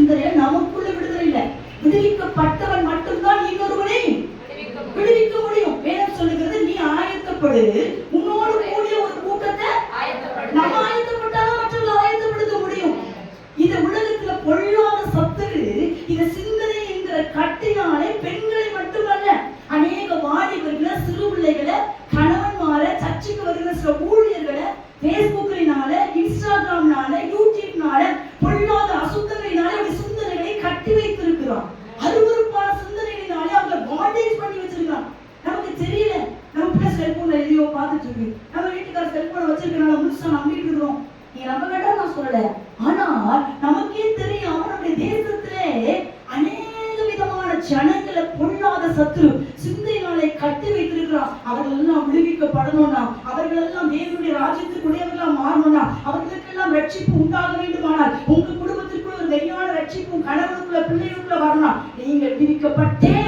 சிந்தனை நமக்குள்ள விடுதலை இல்லை. விடுவிக்கப்பட்டவன் மட்டும்தான் இன்னொருவனை விடுவிக்க முடியும். வேதம் சொல்லுகிறது, நீ ஆயத்தப்படு, உன்னோடு கூடிய ஒரு கூட்டத்தை நம்ம ஆயத்தப்பட்டாலும் மற்றவர்கள் ஆயத்தப்படுத்த முடியும். இந்த உலகத்துல பொல்லாத சத்துரு இந்த சிந்தனை என்கிற கட்டினாலே பெண்களை மட்டுமல்ல, அநேக வாலிபர்களை, சிறு பிள்ளைகளை, கணவன்மார, சர்ச்சுக்கு வருகிற சில ஊழியர்களை பேஸ்புக்கினால, இன்ஸ்டாகிராம்னால, யூடியூப்னால, பொல்லாத அசுத்தங்களினால அப்படி சிந்தனைகளை கட்டி வைத்திருக்கிறோம். அருவருப்பான சிந்தனைகளினாலே அவங்க பாண்டேஜ் பண்ணி வச்சிருக்கான். நமக்கு தெரியல. நம்ம பிள்ளை செல்போன்ல எதையோ பார்த்துட்டு இருக்கு, நம்ம வீட்டுக்கார செல்போனை வச்சிருக்கனால முழுசா நம்பிட்டு இருக்கிறோம். நீ நம்ப வேண்டாம் நான் சொல்லல, ஆனால் நமக்கே தெரியாம நம்முடைய தேசத்திலே அநேக விதமான ஜனங்களை பொல்லாத சத்துரு சிந்தையினாலே கட்டி வைத்திருக்கிறான். அவர்கள் எல்லாம் விடுவிக்கப்படணும்னா, அவர்கள் எல்லாம் தேவனுடைய ராஜ்யத்துக்குரியவர்களா மாறணும்னா, அவர்களுக்கெல்லாம் ரட்சிப்பு உண்டாக வேண்டுமானால், உங்க குடும்பத்திற்குள்ள ஒரு மெய்யான ரட்சிப்பும் கணவனுக்குள்ள பிள்ளைகளுக்குள்ள வரணும். நீங்கள் விடுவிக்கப்பட்டே